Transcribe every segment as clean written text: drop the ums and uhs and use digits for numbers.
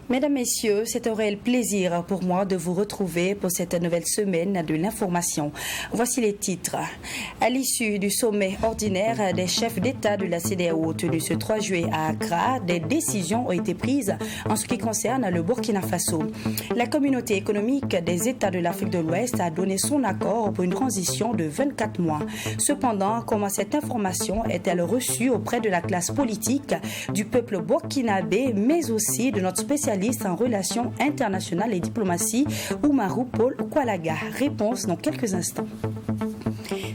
Mesdames, Messieurs, c'est un réel plaisir pour moi de vous retrouver pour cette nouvelle semaine de l'information. Voici les titres. À l'issue du sommet ordinaire des chefs d'État de la CEDEAO tenu ce 3 juillet à Accra, des décisions ont été prises en ce qui concerne le Burkina Faso. La communauté économique des États de l'Afrique de l'Ouest a donné son accord pour une transition de 24 mois. Cependant, comment cette information est-elle reçue auprès de la classe politique, du peuple burkinabé, mais aussi de notre spécialiste en relations internationales et diplomatie, Oumarou Paul Kwalaga? Réponse dans quelques instants.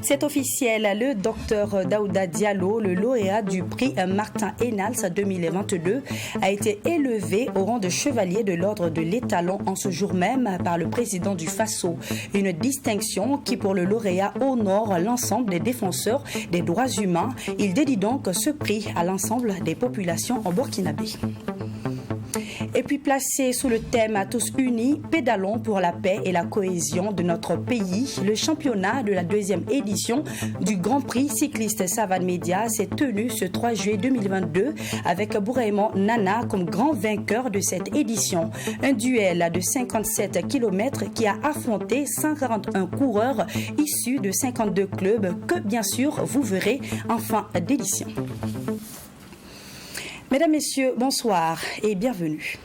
C'est officiel, le docteur Daouda Diallo, le lauréat du prix Martin Ennals 2022, a été élevé au rang de chevalier de l'ordre de l'étalon en ce jour même par le président du Faso. Une distinction qui, pour le lauréat, honore l'ensemble des défenseurs des droits humains. Il dédie donc ce prix à l'ensemble des populations en burkinabé. Et puis placé sous le thème à tous unis, pédalons pour la paix et la cohésion de notre pays, le championnat de la 2e édition du Grand Prix cycliste Savane Média s'est tenu ce 3 juillet 2022 avec Bouraïman Nana comme grand vainqueur de cette édition. Un duel de 57 km qui a affronté 141 coureurs issus de 52 clubs que bien sûr vous verrez en fin d'édition. Mesdames, Messieurs, bonsoir et bienvenue.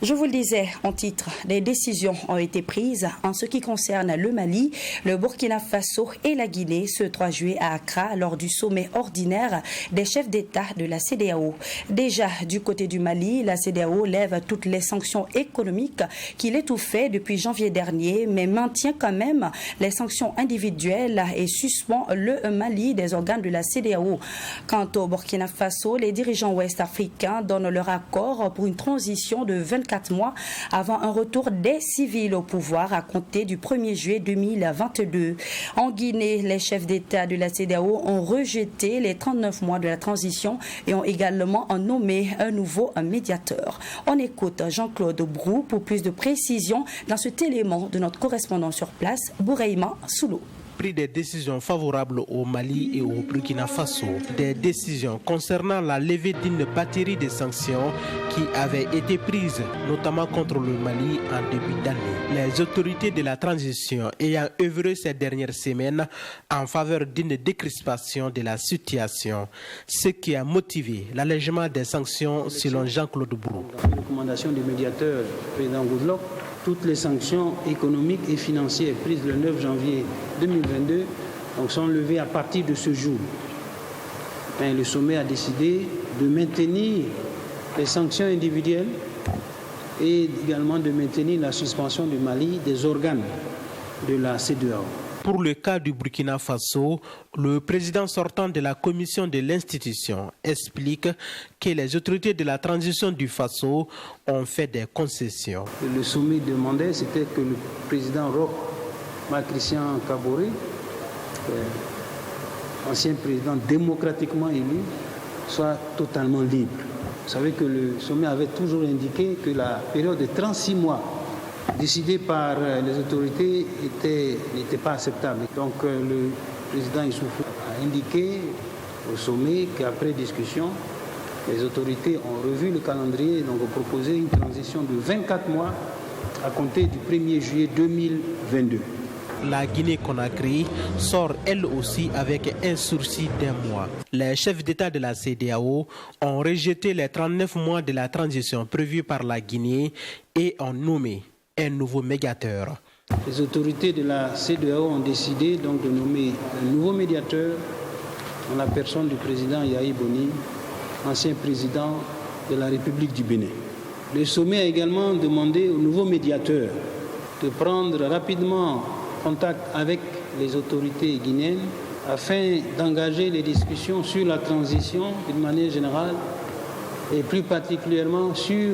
Je vous le disais en titre, des décisions ont été prises en ce qui concerne le Mali, le Burkina Faso et la Guinée ce 3 juillet à Accra lors du sommet ordinaire des chefs d'État de la CEDEAO. Déjà du côté du Mali, la CEDEAO lève toutes les sanctions économiques qu'il étouffait depuis janvier dernier, mais maintient quand même les sanctions individuelles et suspend le Mali des organes de la CEDEAO. Quant au Burkina Faso, les dirigeants ouest-africains donnent leur accord pour une transition de 24 mois avant un retour des civils au pouvoir à compter du 1er juillet 2022. En Guinée, les chefs d'État de la CEDEAO ont rejeté les 39 mois de la transition et ont également nommé un nouveau médiateur. On écoute Jean-Claude Brou pour plus de précisions dans cet élément de notre correspondant sur place, Bouraïma Soulou. Pris des décisions favorables au Mali et au Burkina Faso, des décisions concernant la levée d'une batterie de sanctions qui avaient été prises, notamment contre le Mali en début d'année. Les autorités de la transition ayant œuvré ces dernières semaines en faveur d'une décrispation de la situation, ce qui a motivé l'allègement des sanctions selon Jean-Claude Brou. La recommandation du médiateur président Goodluck, toutes les sanctions économiques et financières prises le 9 janvier 2022 sont levées à partir de ce jour. Le sommet a décidé de maintenir les sanctions individuelles et également de maintenir la suspension du Mali des organes de la CEDEAO. Pour le cas du Burkina Faso, le président sortant de la commission de l'institution explique que les autorités de la transition du Faso ont fait des concessions. Le sommet demandait, c'était que le président Roch Marc-Christian Kaboré, ancien président démocratiquement élu, soit totalement libre. Vous savez que le sommet avait toujours indiqué que la période de 36 mois décidée par les autorités n'était pas acceptable. Donc le président Issoufou a indiqué au sommet qu'après discussion, les autorités ont revu le calendrier et donc ont proposé une transition de 24 mois à compter du 1er juillet 2022. La Guinée-Conakry sort elle aussi avec un sursis d'1 mois. Les chefs d'État de la CEDEAO ont rejeté les 39 mois de la transition prévue par la Guinée et ont nommé un nouveau médiateur. Les autorités de la CEDEAO ont décidé donc de nommer un nouveau médiateur en la personne du président Yahi Boni, ancien président de la République du Bénin. Le sommet a également demandé au nouveau médiateur de prendre rapidement contact avec les autorités guinéennes afin d'engager les discussions sur la transition d'une manière générale et plus particulièrement sur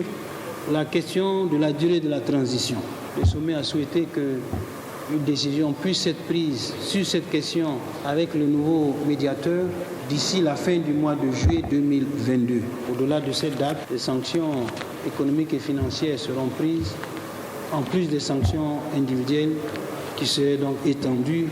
la question de la durée de la transition. Le sommet a souhaité que une décision puisse être prise sur cette question avec le nouveau médiateur d'ici la fin du mois de juillet 2022. Au-delà de cette date, les sanctions économiques et financières seront prises, en plus des sanctions individuelles qui seraient donc étendues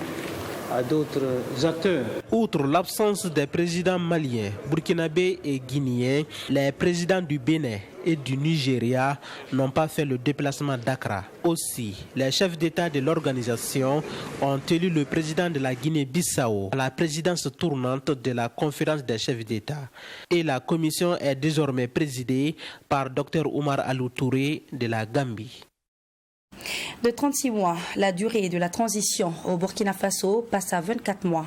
à d'autres acteurs. Outre l'absence des présidents maliens, burkinabés et guinéens, les présidents du Bénin et du Nigeria n'ont pas fait le déplacement d'Accra. Aussi, les chefs d'État de l'organisation ont élu le président de la Guinée-Bissau à la présidence tournante de la conférence des chefs d'État. Et la commission est désormais présidée par Dr Oumar Alou Touré de la Gambie. De 36 mois, la durée de la transition au Burkina Faso passe à 24 mois.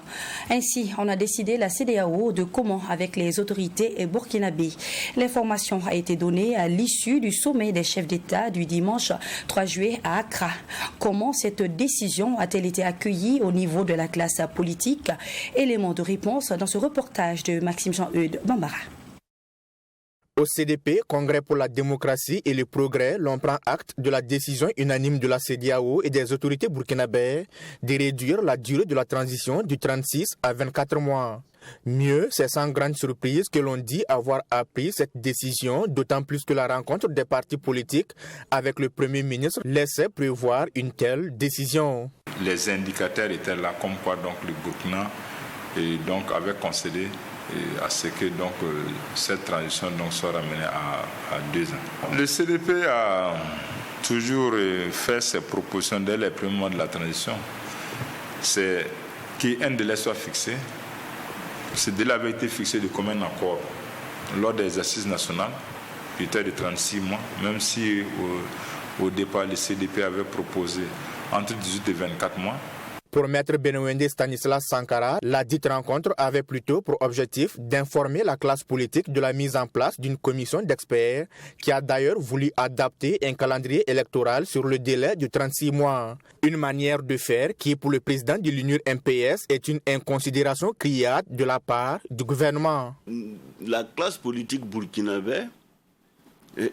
Ainsi, on a décidé la CEDEAO de comment avec les autorités burkinabées. L'information a été donnée à l'issue du sommet des chefs d'État du dimanche 3 juillet à Accra. Comment cette décision a-t-elle été accueillie au niveau de la classe politique? Élément de réponse dans ce reportage de Maxime Jean-Eudes Bambara. Au CDP, Congrès pour la démocratie et le progrès, l'on prend acte de la décision unanime de la CEDEAO et des autorités burkinabées de réduire la durée de la transition du 36 à 24 mois. Mieux, c'est sans grande surprise que l'on dit avoir appris cette décision, d'autant plus que la rencontre des partis politiques avec le Premier ministre laissait prévoir une telle décision. Les indicateurs étaient là, comme quoi donc le Burkina avait concédé à ce que cette transition soit ramenée à 2 ans. Le CDP a toujours fait ses propositions dès les premiers mois de la transition. C'est qu'un délai soit fixé. Ce délai avait été fixé de commun accord lors des assises nationales, qui était de 36 mois, même si au départ le CDP avait proposé entre 18 et 24 mois. Pour Maître Benouende Stanislas Sankara, la dite rencontre avait plutôt pour objectif d'informer la classe politique de la mise en place d'une commission d'experts qui a d'ailleurs voulu adapter un calendrier électoral sur le délai de 36 mois. Une manière de faire qui, pour le président de l'Union MPS, est une inconsidération criarde de la part du gouvernement. La classe politique burkinabé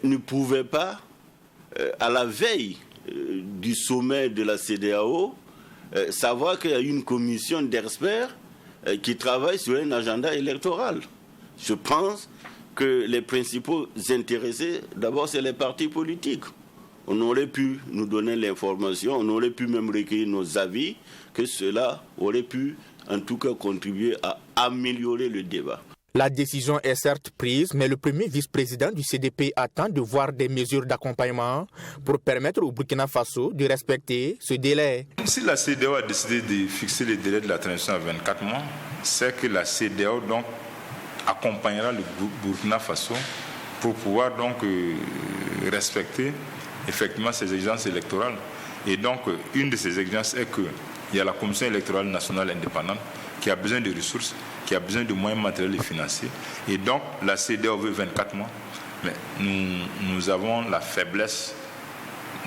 ne pouvait pas, à la veille du sommet de la CEDEAO, savoir qu'il y a une commission d'experts qui travaille sur un agenda électoral. Je pense que les principaux intéressés, d'abord, c'est les partis politiques. On aurait pu nous donner l'information, on aurait pu même recueillir nos avis, que cela aurait pu, en tout cas, contribuer à améliorer le débat. La décision est certes prise, mais le premier vice-président du CDP attend de voir des mesures d'accompagnement pour permettre au Burkina Faso de respecter ce délai. Si la CEDEAO a décidé de fixer le délai de la transition à 24 mois, c'est que la CEDEAO donc accompagnera le Burkina Faso pour pouvoir donc respecter effectivement ses exigences électorales. Et donc, une de ces exigences est qu'il y a la Commission électorale nationale indépendante qui a besoin de ressources, qui a besoin de moyens matériels et financiers. Et donc, la CEDEAO veut 24 mois. Mais nous avons la faiblesse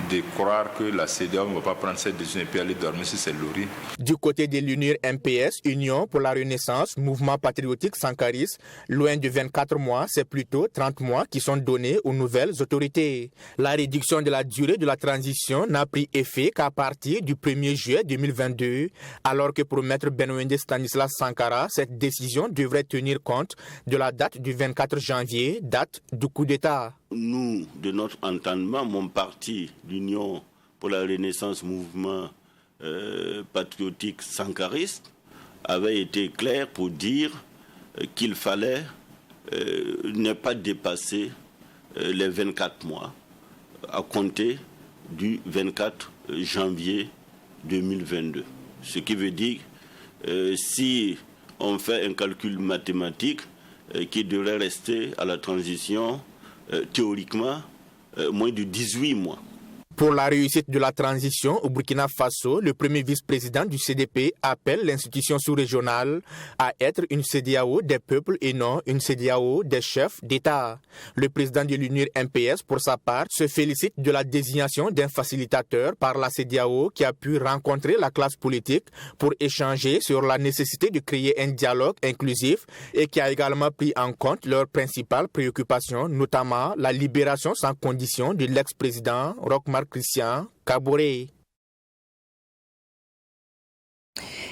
de croire que la CEDEAO ne va pas prendre cette décision et puis aller dormir sur ses lauriers. Du côté de l'UNIR MPS, Union pour la Renaissance, mouvement patriotique sankariste, loin de 24 mois, c'est plutôt 30 mois qui sont donnés aux nouvelles autorités. La réduction de la durée de la transition n'a pris effet qu'à partir du 1er juillet 2022, alors que pour Maître Benouende Stanislas Sankara, cette décision devrait tenir compte de la date du 24 janvier, date du coup d'État. Nous, de notre entendement, mon parti, l'Union pour la Renaissance, mouvement patriotique sankariste, avait été clair pour dire qu'il fallait ne pas dépasser les 24 mois à compter du 24 janvier 2022. Ce qui veut dire, si on fait un calcul mathématique qui devrait rester à la transition, théoriquement, moins de 18 mois. Pour la réussite de la transition au Burkina Faso, le premier vice-président du CDP appelle l'institution sous-régionale à être une CEDEAO des peuples et non une CEDEAO des chefs d'État. Le président de l'UNIR MPS, pour sa part, se félicite de la désignation d'un facilitateur par la CEDEAO qui a pu rencontrer la classe politique pour échanger sur la nécessité de créer un dialogue inclusif et qui a également pris en compte leurs principales préoccupations, notamment la libération sans condition de l'ex-président Roch Marc Christian Kaboré.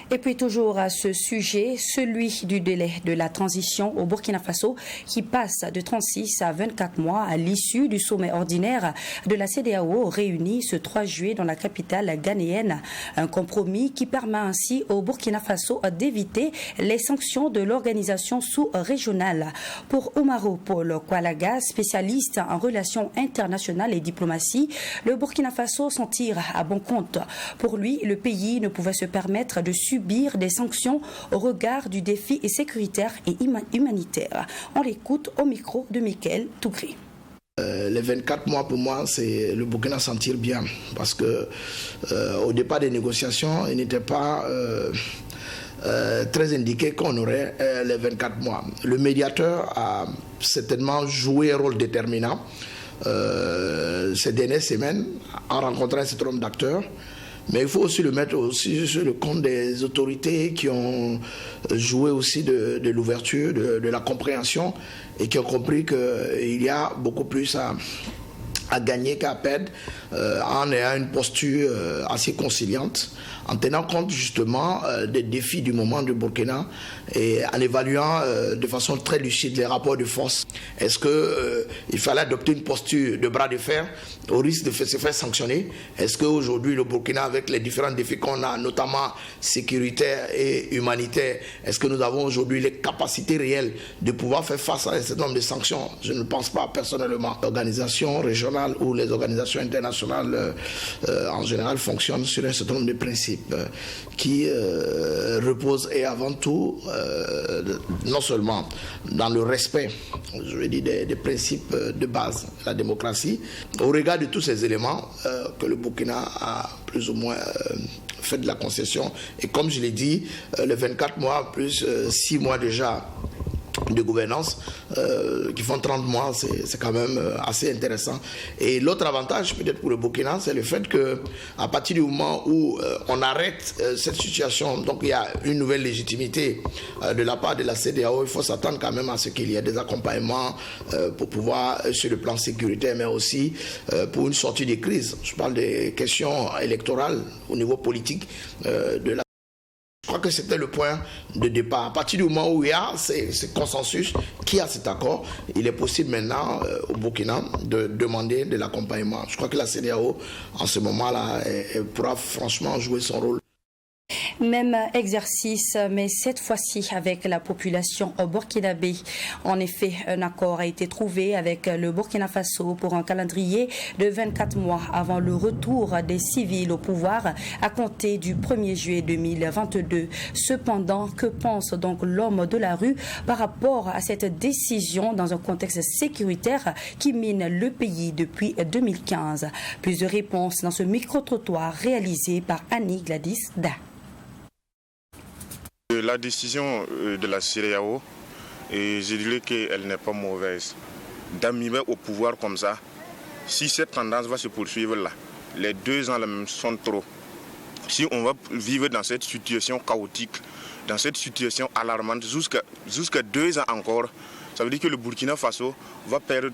Et puis toujours à ce sujet, celui du délai de la transition au Burkina Faso qui passe de 36 à 24 mois à l'issue du sommet ordinaire de la CEDEAO réuni ce 3 juillet dans la capitale ghanéenne. Un compromis qui permet ainsi au Burkina Faso d'éviter les sanctions de l'organisation sous-régionale. Pour Omaro Paul Kwalaga, spécialiste en relations internationales et diplomatie, le Burkina Faso s'en tire à bon compte. Pour lui, le pays ne pouvait se permettre de subir des sanctions au regard du défi sécuritaire et humanitaire. On l'écoute au micro de Michael Tougri. Les 24 mois pour moi, c'est le Burkina s'en tire bien parce que au départ des négociations, il n'était pas très indiqué qu'on aurait les 24 mois. Le médiateur a certainement joué un rôle déterminant ces dernières semaines en rencontrant un certain nombre d'acteurs. Mais il faut aussi le mettre aussi sur le compte des autorités qui ont joué aussi de l'ouverture, de la compréhension et qui ont compris qu'il y a beaucoup plus à gagner qu'à perdre en ayant une posture assez conciliante, en tenant compte justement des défis du moment du Burkina et en évaluant de façon très lucide les rapports de force. Est-ce qu'il fallait adopter une posture de bras de fer au risque de se faire sanctionner? Est-ce qu'aujourd'hui le Burkina, avec les différents défis qu'on a, notamment sécuritaires et humanitaires, est-ce que nous avons aujourd'hui les capacités réelles de pouvoir faire face à un certain nombre de sanctions? Je ne pense pas personnellement. L'organisation régionale ou les organisations internationales en général fonctionnent sur un certain nombre de principes qui reposent et avant tout non seulement dans le respect, je veux dire, des principes de base, la démocratie, au regard de tous ces éléments que le Burkina a plus ou moins fait de la concession. Et comme je l'ai dit, les 24 mois plus 6 mois déjà de gouvernance qui font 30 mois, c'est quand même assez intéressant. Et l'autre avantage peut-être pour le Burkina, c'est le fait que à partir du moment où on arrête cette situation, donc il y a une nouvelle légitimité de la part de la CEDEAO, il faut s'attendre quand même à ce qu'il y ait des accompagnements pour pouvoir, sur le plan sécuritaire, mais aussi pour une sortie des crises. Je parle des questions électorales au niveau politique de la. Je crois que c'était le point de départ. À partir du moment où il y a ce consensus, qui a cet accord, il est possible maintenant au Burkina de demander de l'accompagnement. Je crois que la CEDEAO, en ce moment-là, pourra franchement jouer son rôle. Même exercice, mais cette fois-ci avec la population burkinabé. En effet, un accord a été trouvé avec le Burkina Faso pour un calendrier de 24 mois avant le retour des civils au pouvoir à compter du 1er juillet 2022. Cependant, que pense donc l'homme de la rue par rapport à cette décision dans un contexte sécuritaire qui mine le pays depuis 2015? Plus de réponses dans ce micro-trottoir réalisé par Annie Gladys Da. La décision de la CEDEAO, je dirais qu'elle n'est pas mauvaise. D'arriver au pouvoir comme ça, si cette tendance va se poursuivre là, les 2 ans là même sont trop. Si on va vivre dans cette situation chaotique, dans cette situation alarmante jusqu'à 2 ans encore, ça veut dire que le Burkina Faso va perdre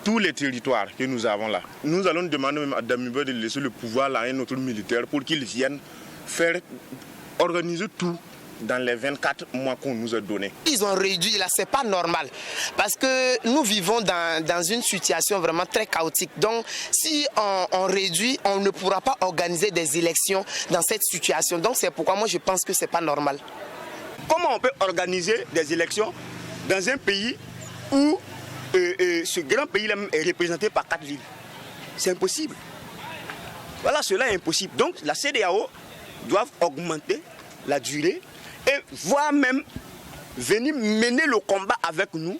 tous les territoires que nous avons là. Nous allons demander même à Damiba de laisser le pouvoir là à un autre militaire pour qu'il vienne organiser tout dans les 24 mois qu'on nous a donnés. Ils ont réduit, là, c'est pas normal. Parce que nous vivons dans une situation vraiment très chaotique. Donc, si on réduit, on ne pourra pas organiser des élections dans cette situation. Donc, c'est pourquoi moi, je pense que c'est pas normal. Comment on peut organiser des élections dans un pays où ce grand pays-là est représenté par 4 villes? C'est impossible. Voilà, cela est impossible. Donc, la CEDEAO doit augmenter la durée et voire même venir mener le combat avec nous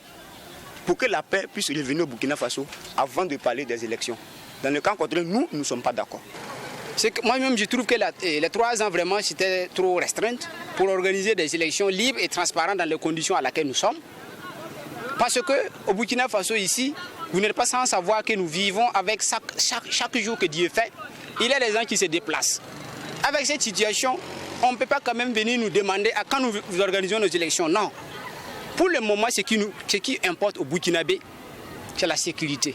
pour que la paix puisse revenir au Burkina Faso avant de parler des élections. Dans le cas contraire, nous ne sommes pas d'accord. Moi-même, je trouve que les 3 ans, vraiment, c'était trop restreint pour organiser des élections libres et transparentes dans les conditions à laquelle nous sommes. Parce qu'au Burkina Faso, ici, vous n'êtes pas sans savoir que nous vivons avec chaque jour que Dieu fait, il y a des gens qui se déplacent. Avec cette situation, on ne peut pas quand même venir nous demander à quand nous organisons nos élections. Non. Pour le moment, ce qui importe au Burkinabé, c'est la sécurité.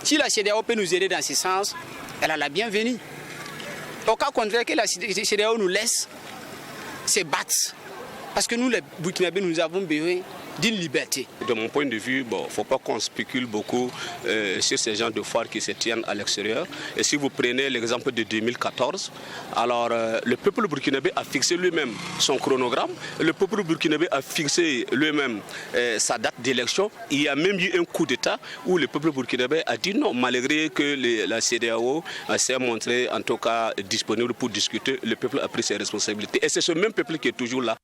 Si la CEDEAO peut nous aider dans ce sens, elle a la bienvenue. Au cas contraire, que la CEDEAO nous laisse se battent. Parce que nous, les Burkinabés, nous avons besoin d'une liberté. De mon point de vue, il ne faut pas qu'on spécule beaucoup sur ces genres de foires qui se tiennent à l'extérieur. Et si vous prenez l'exemple de 2014, alors le peuple burkinabé a fixé lui-même son chronogramme, le peuple burkinabé a fixé lui-même sa date d'élection. Il y a même eu un coup d'État où le peuple burkinabé a dit non, malgré que la CEDEAO s'est montrée en tout cas disponible pour discuter, le peuple a pris ses responsabilités. Et c'est ce même peuple qui est toujours là.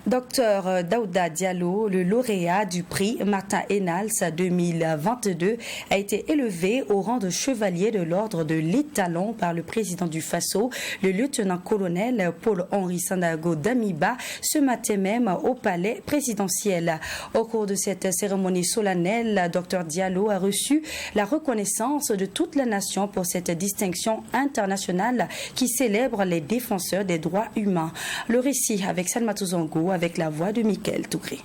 Docteur Daouda Diallo, le lauréat du prix Martin Ennals 2022, a été élevé au rang de chevalier de l'ordre de l'Étalon par le président du Faso, le lieutenant-colonel Paul-Henri Sandaogo Damiba, ce matin même au palais présidentiel. Au cours de cette cérémonie solennelle, Dr Diallo a reçu la reconnaissance de toute la nation pour cette distinction internationale qui célèbre les défenseurs des droits humains. Le récit avec Salmatou Zongo, avec la voix de Michael Tougré.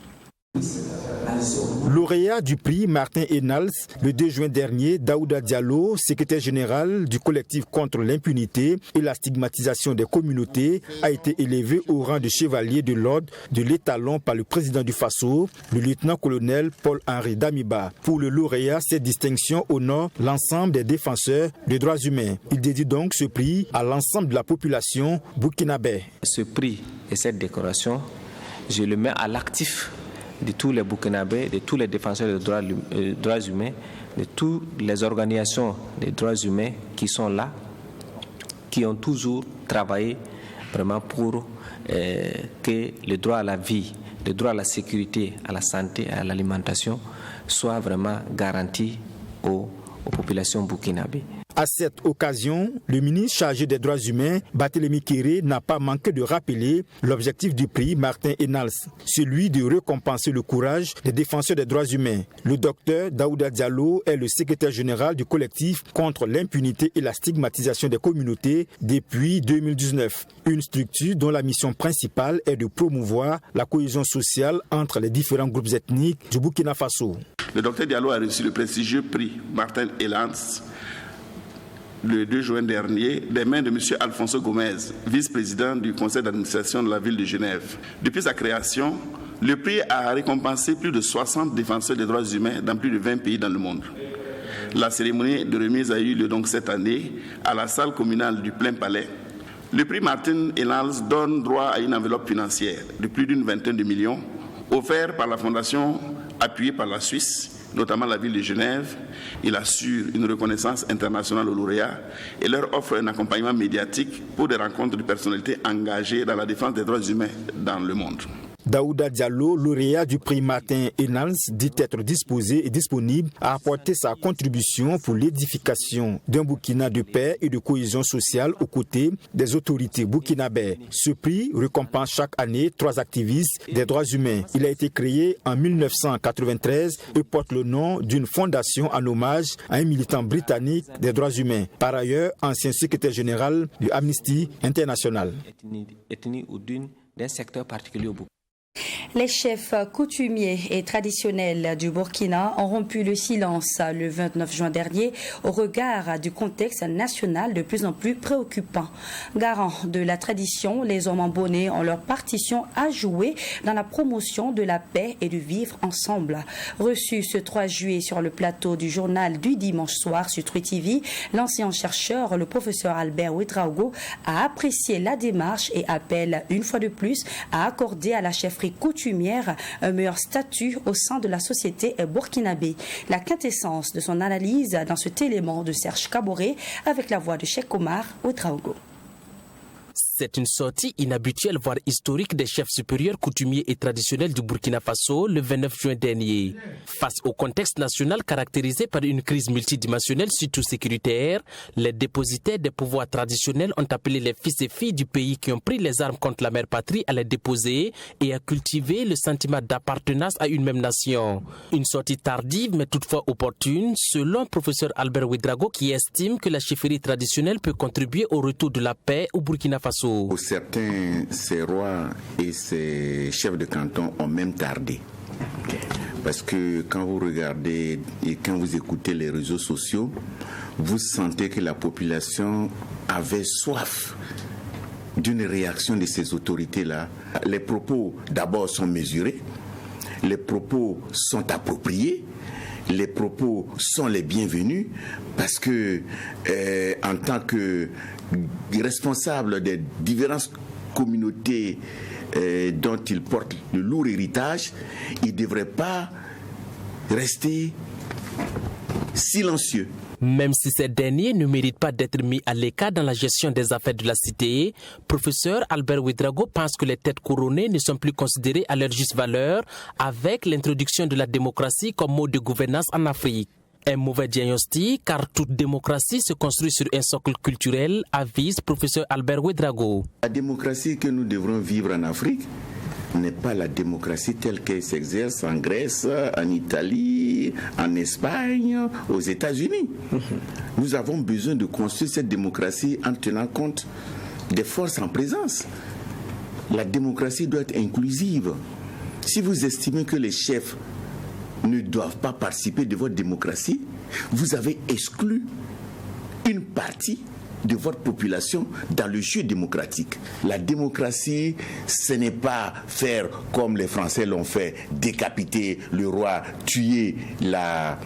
Lauréat du prix Martin Ennals, le 2 juin dernier, Daouda Diallo, secrétaire général du collectif contre l'impunité et la stigmatisation des communautés, a été élevé au rang de chevalier de l'ordre de l'Étalon par le président du Faso, le lieutenant-colonel Paul-Henri Damiba. Pour le lauréat, cette distinction honore l'ensemble des défenseurs des droits humains. Il dédie donc ce prix à l'ensemble de la population burkinabé. Ce prix et cette décoration, je le mets à l'actif de tous les Burkinabés, de tous les défenseurs des droits humains, de toutes les organisations des droits humains qui sont là, qui ont toujours travaillé vraiment pour que le droit à la vie, le droit à la sécurité, à la santé, à l'alimentation soient vraiment garantis aux populations burkinabées. À cette occasion, le ministre chargé des droits humains, Barthélémy Kéré, n'a pas manqué de rappeler l'objectif du prix Martin Ennals, celui de récompenser le courage des défenseurs des droits humains. Le docteur Daouda Diallo est le secrétaire général du collectif contre l'impunité et la stigmatisation des communautés depuis 2019, une structure dont la mission principale est de promouvoir la cohésion sociale entre les différents groupes ethniques du Burkina Faso. Le docteur Diallo a reçu le prestigieux prix Martin Ennals le 2 juin dernier des mains de M. Alfonso Gomez, vice-président du conseil d'administration de la ville de Genève. Depuis sa création, le prix a récompensé plus de 60 défenseurs des droits humains dans plus de 20 pays dans le monde. La cérémonie de remise a eu lieu donc cette année à la salle communale du Plein Palais. Le prix Martin Ennals donne droit à une enveloppe financière de plus d'une vingtaine de millions offerte par la fondation appuyée par la Suisse, notamment la ville de Genève. Il assure une reconnaissance internationale aux lauréats et leur offre un accompagnement médiatique pour des rencontres de personnalités engagées dans la défense des droits humains dans le monde. Daouda Diallo, lauréat du prix Martin Ennals, dit être disposé et disponible à apporter sa contribution pour l'édification d'un Burkina de paix et de cohésion sociale aux côtés des autorités burkinabées. Ce prix récompense chaque année 3 activistes des droits humains. Il a été créé en 1993 et porte le nom d'une fondation en hommage à un militant britannique des droits humains, par ailleurs ancien secrétaire général de Amnesty International. Ethnie ou d'un secteur particulier au Burkina. Les chefs coutumiers et traditionnels du Burkina ont rompu le silence le 29 juin dernier au regard du contexte national de plus en plus préoccupant. Garant de la tradition, les hommes en bonnet ont leur partition à jouer dans la promotion de la paix et du vivre ensemble. Reçu ce 3 juillet sur le plateau du journal du dimanche soir sur True TV, l'ancien chercheur, le professeur Albert Ouedraogo, a apprécié la démarche et appelle une fois de plus à accorder à la chefferie coutumière un meilleur statut au sein de la société burkinabé. La quintessence de son analyse dans cet élément de Serge Kaboré avec la voix de Cheikh Omar Ouedraogo. C'est une sortie inhabituelle, voire historique des chefs supérieurs coutumiers et traditionnels du Burkina Faso le 29 juin dernier. Face au contexte national caractérisé par une crise multidimensionnelle, surtout sécuritaire, les dépositaires des pouvoirs traditionnels ont appelé les fils et filles du pays qui ont pris les armes contre la mère patrie à les déposer et à cultiver le sentiment d'appartenance à une même nation. Une sortie tardive mais toutefois opportune, selon professeur Albert Ouedraogo, qui estime que la chefferie traditionnelle peut contribuer au retour de la paix au Burkina Faso. Pour certains, ces rois et ces chefs de canton ont même tardé. Parce que quand vous regardez et quand vous écoutez les réseaux sociaux, vous sentez que la population avait soif d'une réaction de ces autorités-là. Les propos, d'abord, sont mesurés, les propos sont appropriés, les propos sont les bienvenus, parce que, en tant que responsable des différentes communautés dont ils portent le lourd héritage, ils ne devraient pas rester silencieux. Même si ces derniers ne méritent pas d'être mis à l'écart dans la gestion des affaires de la cité, professeur Albert Ouedraogo pense que les têtes couronnées ne sont plus considérées à leur juste valeur avec l'introduction de la démocratie comme mode de gouvernance en Afrique. Un mauvais diagnostic car toute démocratie se construit sur un socle culturel, avise professeur Albert Ouedraogo. La démocratie que nous devrons vivre en Afrique n'est pas la démocratie telle qu'elle s'exerce en Grèce, en Italie, en Espagne, aux États-Unis. Nous avons besoin de construire cette démocratie en tenant compte des forces en présence. La démocratie doit être inclusive. Si vous estimez que les chefs ne doivent pas participer de votre démocratie, vous avez exclu une partie de votre population dans le jeu démocratique. La démocratie, ce n'est pas faire comme les Français l'ont fait, décapiter le roi, tuer la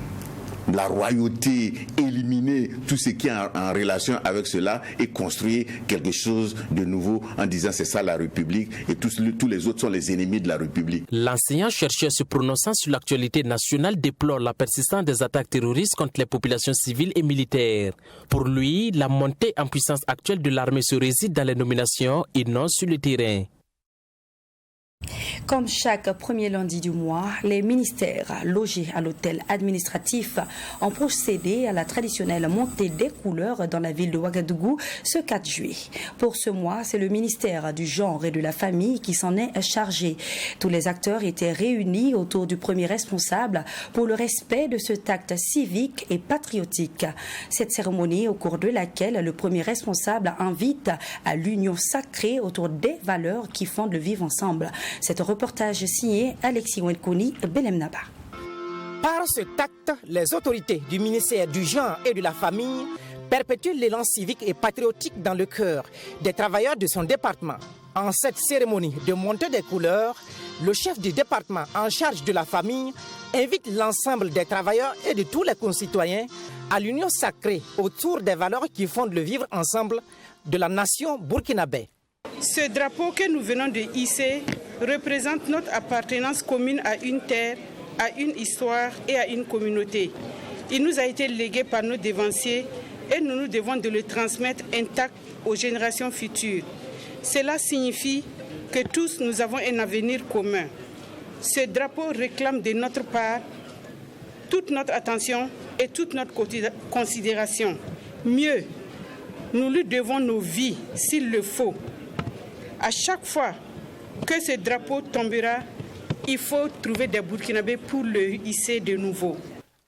royauté, éliminer tout ce qui est en relation avec cela et construire quelque chose de nouveau en disant c'est ça la République et tous les autres sont les ennemis de la République. L'enseignant-chercheur se prononçant sur l'actualité nationale déplore la persistance des attaques terroristes contre les populations civiles et militaires. Pour lui, la montée en puissance actuelle de l'armée se réside dans les nominations et non sur le terrain. Comme chaque premier lundi du mois, les ministères logés à l'hôtel administratif ont procédé à la traditionnelle montée des couleurs dans la ville de Ouagadougou ce 4 juillet. Pour ce mois, c'est le ministère du Genre et de la Famille qui s'en est chargé. Tous les acteurs étaient réunis autour du premier responsable pour le respect de cet acte civique et patriotique. Cette cérémonie, au cours de laquelle le premier responsable invite à l'union sacrée autour des valeurs qui fondent le vivre ensemble. C'est un reportage signé Alexis Wenkouni, Belem Naba. Par cet acte, les autorités du ministère du Genre et de la Famille perpétuent l'élan civique et patriotique dans le cœur des travailleurs de son département. En cette cérémonie de montée des couleurs, le chef du département en charge de la famille invite l'ensemble des travailleurs et de tous les concitoyens à l'union sacrée autour des valeurs qui fondent le vivre ensemble de la nation burkinabé. Ce drapeau que nous venons de hisser représente notre appartenance commune à une terre, à une histoire et à une communauté. Il nous a été légué par nos dévanciers et nous nous devons de le transmettre intact aux générations futures. Cela signifie que tous nous avons un avenir commun. Ce drapeau réclame de notre part toute notre attention et toute notre considération. Mieux, nous lui devons nos vies s'il le faut. À chaque fois que ce drapeau tombera, il faut trouver des Burkinabés pour le hisser de nouveau.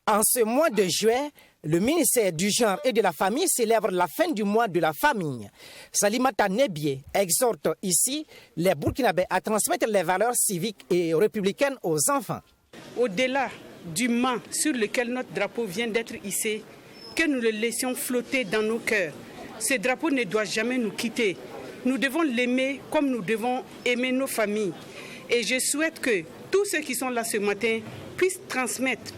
En ce mois de juillet, le ministère du Genre et de la Famille célèbre la fin du mois de la famille. Salimata Nebié exhorte ici les Burkinabés à transmettre les valeurs civiques et républicaines aux enfants. Au-delà du mât sur lequel notre drapeau vient d'être hissé, que nous le laissions flotter dans nos cœurs. Ce drapeau ne doit jamais nous quitter. Nous devons l'aimer comme nous devons aimer nos familles. Et je souhaite que tous ceux qui sont là ce matin puissent transmettre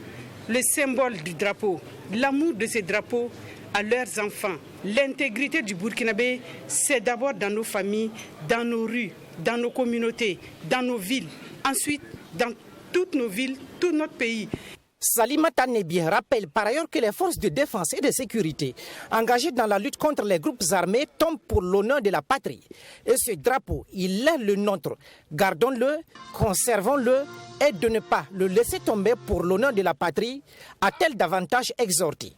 le symbole du drapeau, l'amour de ce drapeau à leurs enfants. L'intégrité du Burkinabé, c'est d'abord dans nos familles, dans nos rues, dans nos communautés, dans nos villes. Ensuite, dans toutes nos villes, tout notre pays. Salimata Nebié rappelle par ailleurs que les forces de défense et de sécurité engagées dans la lutte contre les groupes armés tombent pour l'honneur de la patrie. Et ce drapeau, il est le nôtre. Gardons-le, conservons-le et de ne pas le laisser tomber pour l'honneur de la patrie, a-t-elle davantage exhorté.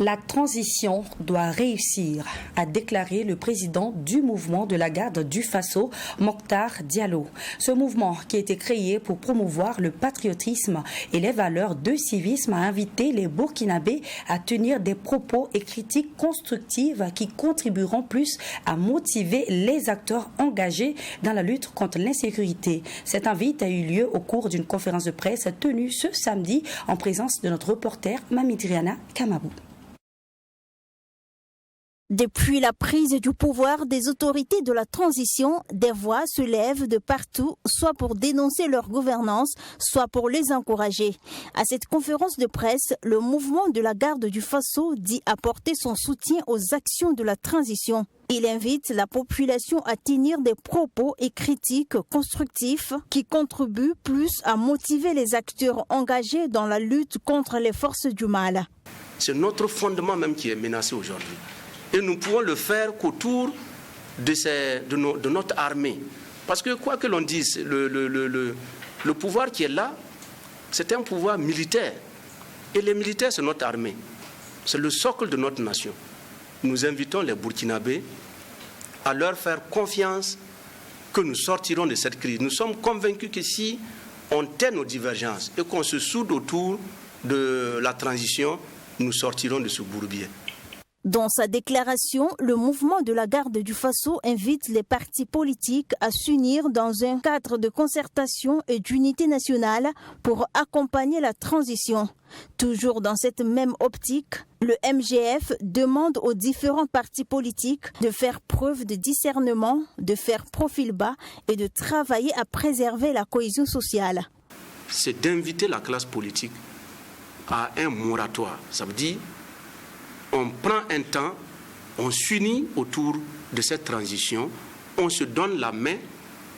La transition doit réussir, a déclaré le président du mouvement de la garde du Faso, Mokhtar Diallo. Ce mouvement, qui a été créé pour promouvoir le patriotisme et les valeurs de civisme, a invité les Burkinabés à tenir des propos et critiques constructives qui contribueront plus à motiver les acteurs engagés dans la lutte contre l'insécurité. Cette invite a eu lieu au cours d'une conférence de presse tenue ce samedi en présence de notre reporter Mamidriana Kamabou. Depuis la prise du pouvoir des autorités de la transition, des voix se lèvent de partout, soit pour dénoncer leur gouvernance, soit pour les encourager. À cette conférence de presse, le mouvement de la garde du Faso dit apporter son soutien aux actions de la transition. Il invite la population à tenir des propos et critiques constructifs qui contribuent plus à motiver les acteurs engagés dans la lutte contre les forces du mal. C'est notre fondement même qui est menacé aujourd'hui. Et nous pouvons le faire qu'autour de notre armée. Parce que quoi que l'on dise, le pouvoir qui est là, c'est un pouvoir militaire. Et les militaires, c'est notre armée. C'est le socle de notre nation. Nous invitons les Burkinabés à leur faire confiance que nous sortirons de cette crise. Nous sommes convaincus que si on tait nos divergences et qu'on se soude autour de la transition, nous sortirons de ce bourbier. Dans sa déclaration, le mouvement de la garde du Faso invite les partis politiques à s'unir dans un cadre de concertation et d'unité nationale pour accompagner la transition. Toujours dans cette même optique, le MGF demande aux différents partis politiques de faire preuve de discernement, de faire profil bas et de travailler à préserver la cohésion sociale. C'est d'inviter la classe politique à un moratoire. Ça veut dire on prend un temps, on s'unit autour de cette transition, on se donne la main,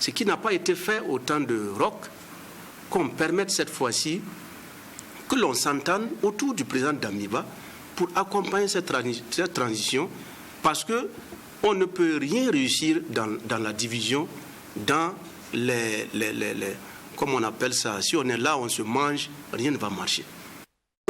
ce qui n'a pas été fait au temps de Roch, qu'on permette cette fois-ci que l'on s'entende autour du président Damiba pour accompagner cette transition, parce qu'on ne peut rien réussir dans la division, dans comme on appelle ça, si on est là, on se mange, rien ne va marcher.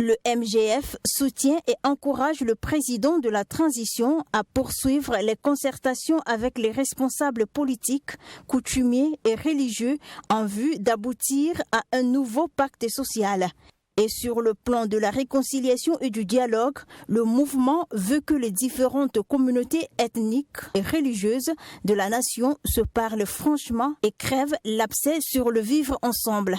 Le MGF soutient et encourage le président de la transition à poursuivre les concertations avec les responsables politiques, coutumiers et religieux en vue d'aboutir à un nouveau pacte social. Et sur le plan de la réconciliation et du dialogue, le mouvement veut que les différentes communautés ethniques et religieuses de la nation se parlent franchement et crèvent l'abcès sur le vivre ensemble.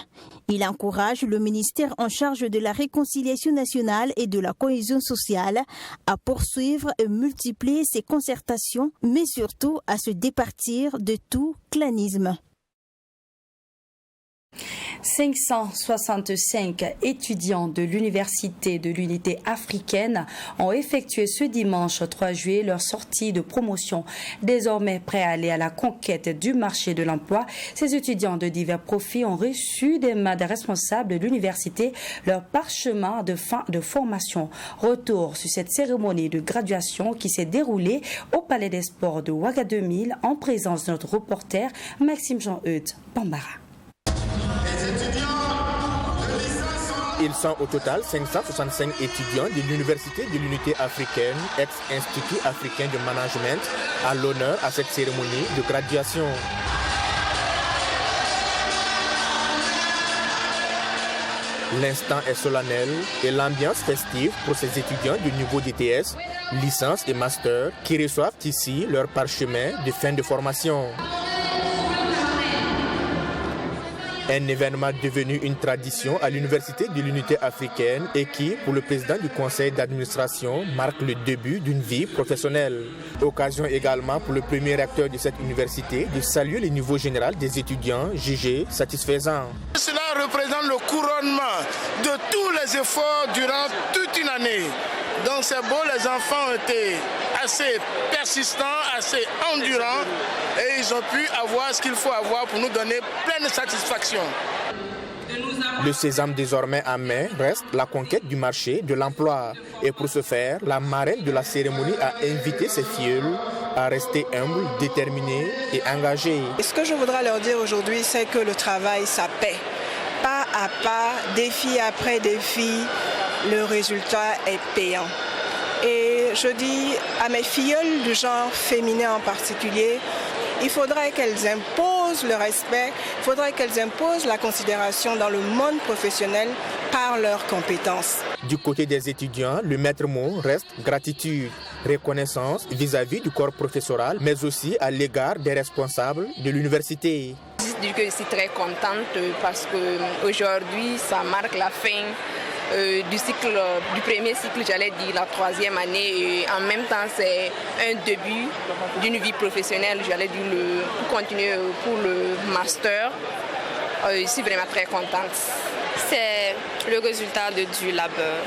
Il encourage le ministère en charge de la réconciliation nationale et de la cohésion sociale à poursuivre et multiplier ces concertations, mais surtout à se départir de tout clanisme. 565 étudiants de l'Université de l'Unité africaine ont effectué ce dimanche 3 juillet leur sortie de promotion. Désormais prêts à aller à la conquête du marché de l'emploi, ces étudiants de divers profils ont reçu des mains des responsables de l'université leur parchemin de fin de formation. Retour sur cette cérémonie de graduation qui s'est déroulée au Palais des Sports de Ouagadougou en présence de notre reporter Maxime Jean-Eudes Bambara. Ils sont au total 565 étudiants de l'Université de l'Unité africaine, ex-Institut africain de management, à l'honneur à cette cérémonie de graduation. L'instant est solennel et l'ambiance festive pour ces étudiants du niveau DTS, licence et master qui reçoivent ici leur parchemin de fin de formation. Un événement devenu une tradition à l'Université de l'Unité africaine et qui, pour le président du conseil d'administration, marque le début d'une vie professionnelle. Occasion également pour le premier recteur de cette université de saluer le niveau général des étudiants jugés satisfaisants. Cela représente le couronnement de tous les efforts durant toute une année. Donc c'est beau, les enfants ont été assez persistants, assez endurants et ils ont pu avoir ce qu'il faut avoir pour nous donner pleine satisfaction. Le sésame désormais en main reste la conquête du marché de l'emploi. Et pour ce faire, la marraine de la cérémonie a invité ses filleuls à rester humbles, déterminés et engagés. Et ce que je voudrais leur dire aujourd'hui, c'est que le travail, ça paie. Pas à pas, défi après défi, le résultat est payant. Et je dis à mes filleuls du genre féminin en particulier, il faudrait qu'elles imposent le respect, il faudrait qu'elles imposent la considération dans le monde professionnel par leurs compétences. Du côté des étudiants, le maître mot reste gratitude, reconnaissance vis-à-vis du corps professoral, mais aussi à l'égard des responsables de l'université. Je suis très contente parce qu'aujourd'hui, ça marque la fin du premier cycle, j'allais dire la 3e année. Et en même temps, c'est un début d'une vie professionnelle, j'allais dire, pour continuer pour le master. Je suis vraiment très contente. C'est le résultat du labeur.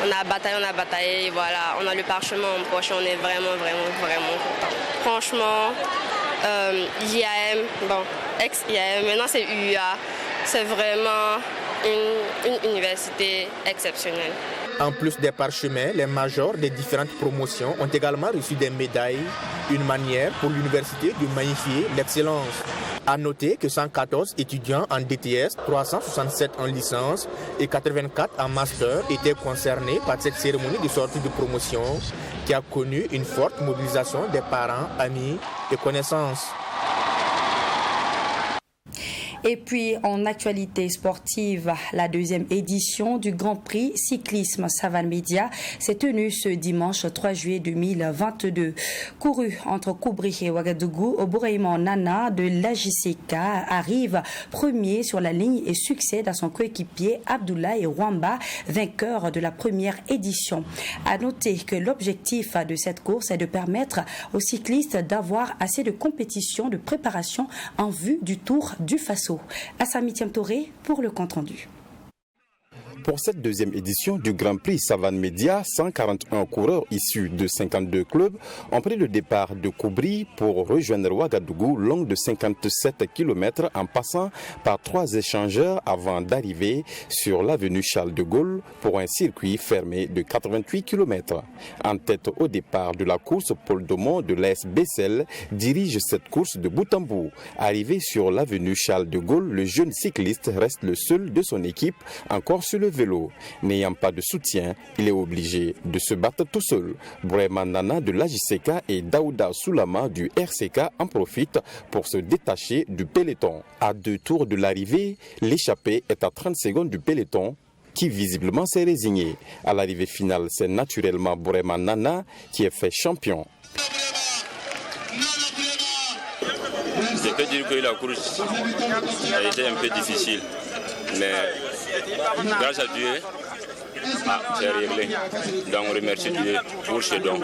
On a bataillé, voilà, on a le parchemin en poche, on est vraiment content. Franchement, IAM, ex-IAM, maintenant c'est UA, c'est vraiment une université exceptionnelle. En plus des parchemins, les majors des différentes promotions ont également reçu des médailles, une manière pour l'université de magnifier l'excellence. A noter que 114 étudiants en DTS, 367 en licence et 84 en master étaient concernés par cette cérémonie de sortie de promotion qui a connu une forte mobilisation des parents, amis et connaissances. Et puis, en actualité sportive, la 2e édition du Grand Prix Cyclisme Savane Média s'est tenue ce dimanche 3 juillet 2022. Couru entre Koubri et Ouagadougou, Bouraïman Nana de l'AJCK arrive premier sur la ligne et succède à son coéquipier Abdoulaye Rwamba, vainqueur de la première édition. À noter que l'objectif de cette course est de permettre aux cyclistes d'avoir assez de compétition de préparation en vue du Tour du Faso. Assami Touré pour le compte-rendu. Pour cette 2e édition du Grand Prix Savane Média, 141 coureurs issus de 52 clubs ont pris le départ de Koubri pour rejoindre Ouagadougou, long de 57 km en passant par 3 échangeurs avant d'arriver sur l'avenue Charles de Gaulle pour un circuit fermé de 88 km. En tête au départ de la course, Paul Domont de l'AS Bessel dirige cette course de bout en bout. Arrivé sur l'avenue Charles de Gaulle, le jeune cycliste reste le seul de son équipe encore sur le vélo. N'ayant pas de soutien, il est obligé de se battre tout seul. Bouraïman Nana de l'AJCK et Daouda Soulama du RCK en profitent pour se détacher du peloton. À 2 tours de l'arrivée, l'échappée est à 30 secondes du peloton qui visiblement s'est résigné. À l'arrivée finale, c'est naturellement Bouraïman Nana qui est fait champion. Je peux dire que la course a été un peu difficile, mais grâce à Dieu, c'est réglé. Donc on remercie Dieu pour ce don.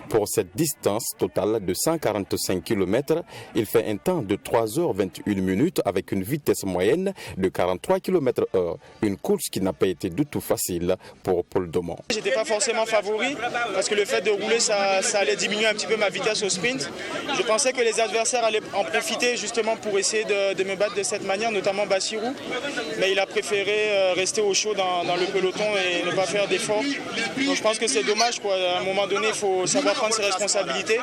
Pour cette distance totale de 145 km, il fait un temps de 3h21 minutes avec une vitesse moyenne de 43 km/h. Une course qui n'a pas été du tout facile pour Paul Domont. Je n'étais pas forcément favori parce que le fait de rouler, ça allait diminuer un petit peu ma vitesse au sprint. Je pensais que les adversaires allaient en profiter justement pour essayer de me battre de cette manière, notamment Bassirou. Mais il a préféré rester au chaud dans le peloton et ne pas faire d'efforts. Donc je pense que c'est dommage, quoi. À un moment donné, il faut savoir prendre ses responsabilités.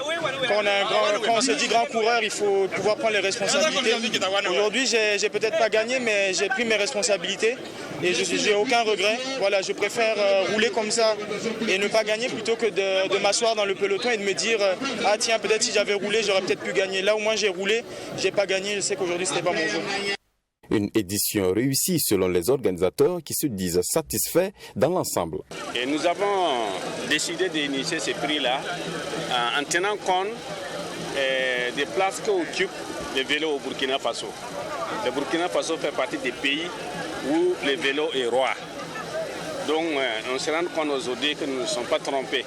Quand on se dit grand coureur, il faut pouvoir prendre les responsabilités. Aujourd'hui, j'ai peut-être pas gagné, mais j'ai pris mes responsabilités et je n'ai aucun regret. Voilà, je préfère rouler comme ça et ne pas gagner plutôt que de m'asseoir dans le peloton et de me dire ah tiens, peut-être si j'avais roulé, j'aurais peut-être pu gagner. Là au moins j'ai roulé, j'ai pas gagné, je sais qu'aujourd'hui c'était pas mon jeu. Une édition réussie selon les organisateurs qui se disent satisfaits dans l'ensemble. Et nous avons décidé d'initier ce prix-là en tenant compte des places qu'occupent les vélos au Burkina Faso. Le Burkina Faso fait partie des pays où le vélo est roi. Donc on se rend compte aujourd'hui que nous ne sommes pas trompés.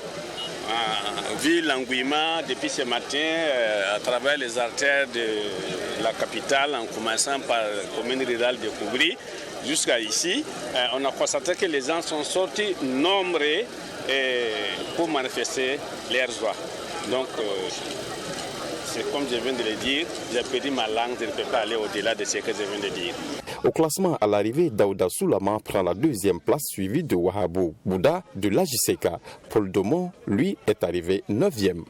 Vu l'engouement depuis ce matin à travers les artères de la capitale, en commençant par la commune rurale de Koubri jusqu'à ici, on a constaté que les gens sont sortis nombreux pour manifester leur joie. Donc c'est comme je viens de le dire, j'ai perdu ma langue, je ne peux pas aller au-delà de ce que je viens de dire. Au classement à l'arrivée, Daouda Soulama prend la 2e place suivie de Wahabou Bouda de l'AJCK. Paul Domont, lui, est arrivé 9e.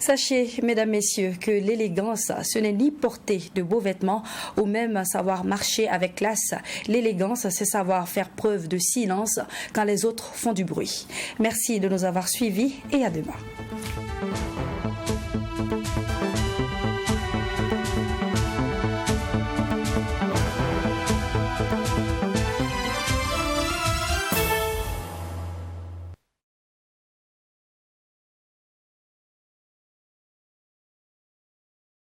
Sachez, mesdames, messieurs, que l'élégance, ce n'est ni porter de beaux vêtements ou même savoir marcher avec classe. L'élégance, c'est savoir faire preuve de silence quand les autres font du bruit. Merci de nous avoir suivis et à demain.